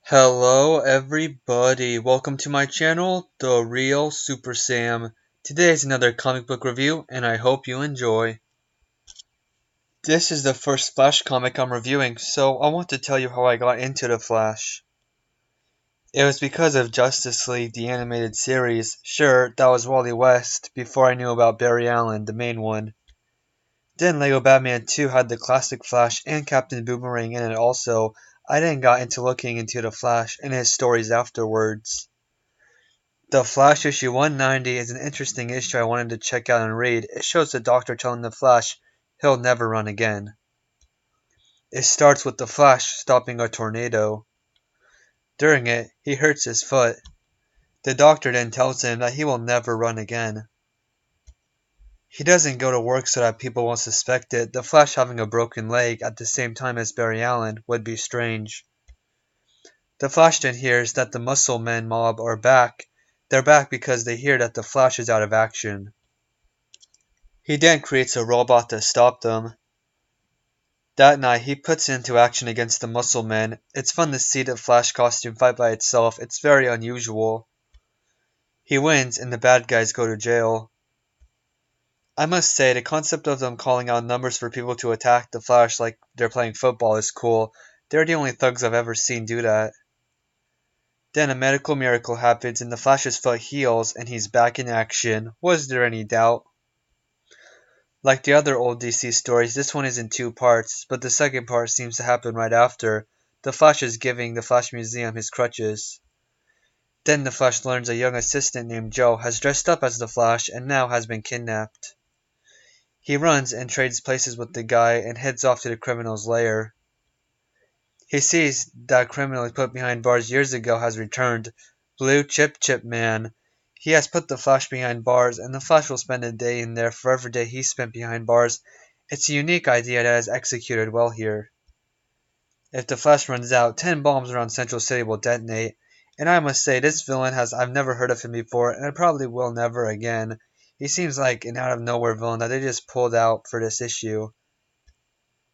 Hello everybody, welcome to my channel, The Real Super Sam. Today is another comic book review and I hope you enjoy. This is the first Flash comic I'm reviewing, so I want to tell you how I got into the Flash. It was because of Justice League, the animated series. Sure, that was Wally West, before I knew about Barry Allen, the main one. Then Lego Batman 2 had the classic Flash and Captain Boomerang in it also. I then got into looking into the Flash and his stories afterwards. The Flash issue 190 is an interesting issue I wanted to check out and read. It shows the Doctor telling the Flash he'll never run again. It starts with the Flash stopping a tornado. During it, he hurts his foot. The Doctor then tells him that he will never run again. He doesn't go to work so that people won't suspect it. The Flash having a broken leg at the same time as Barry Allen would be strange. The Flash then hears that the Muscle Men mob are back. They're back because they hear that the Flash is out of action. He then creates a robot to stop them. That night, he puts into action against the Muscle Men. It's fun to see the Flash costume fight by itself. It's very unusual. He wins, and the bad guys go to jail. I must say, the concept of them calling out numbers for people to attack the Flash like they're playing football is cool. They're the only thugs I've ever seen do that. Then a medical miracle happens, and the Flash's foot heals, and he's back in action. Was there any doubt? Like the other old DC stories, this one is in two parts, but the second part seems to happen right after. The Flash is giving the Flash Museum his crutches. Then the Flash learns a young assistant named Joe has dressed up as the Flash and now has been kidnapped. He runs and trades places with the guy and heads off to the criminal's lair. He sees that criminal he put behind bars years ago has returned. Blue Chip Man. He has put the Flash behind bars, and the Flash will spend a day in there for every day he spent behind bars. It's a unique idea that is executed well here. If the Flash runs out, 10 bombs around Central City will detonate, and I must say this villain I've never heard of him before, and I probably will never again. He seems like an out-of-nowhere villain that they just pulled out for this issue.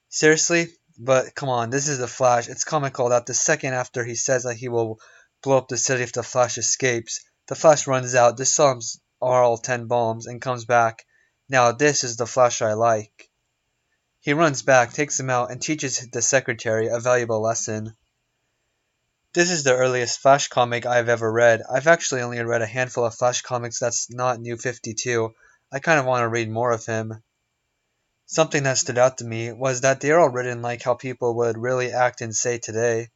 Seriously? But come on, this is the Flash. It's comical that the second after he says that he will blow up the city if the Flash escapes, the Flash runs out, disarms all 10 bombs, and comes back. Now this is the Flash I like. He runs back, takes him out, and teaches the secretary a valuable lesson. This is the earliest Flash comic I've ever read. I've actually only read a handful of Flash comics that's not New 52. I kind of want to read more of him. Something that stood out to me was that they are all written like how people would really act and say today.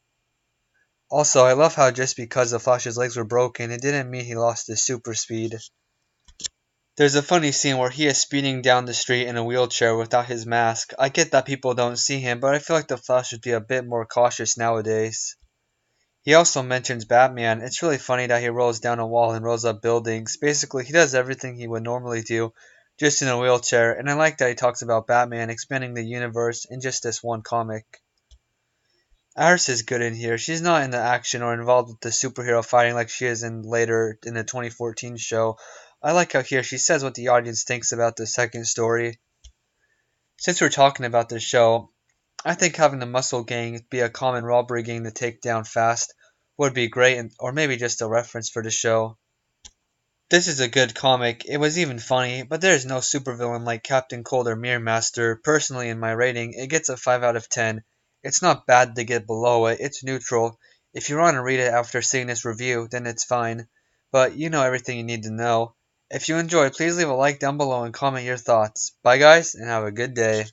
Also, I love how just because the Flash's legs were broken, it didn't mean he lost his super speed. There's a funny scene where he is speeding down the street in a wheelchair without his mask. I get that people don't see him, but I feel like the Flash should be a bit more cautious nowadays. He also mentions Batman. It's really funny that he rolls down a wall and rolls up buildings. Basically, he does everything he would normally do, just in a wheelchair, and I like that he talks about Batman expanding the universe in just this one comic. Iris is good in here. She's not in the action or involved with the superhero fighting like she is in later in the 2014 show. I like how here she says what the audience thinks about the second story. Since we're talking about this show, I think having the Muscle Gang be a common robbery gang to take down fast would be great, or maybe just a reference for the show. This is a good comic. It was even funny, but there is no supervillain like Captain Cold or Mirror Master. Personally, in my rating, it gets a 5 out of 10. It's not bad to get below it, it's neutral. If you want to read it after seeing this review, then it's fine. But you know everything you need to know. If you enjoyed, please leave a like down below and comment your thoughts. Bye guys, and have a good day.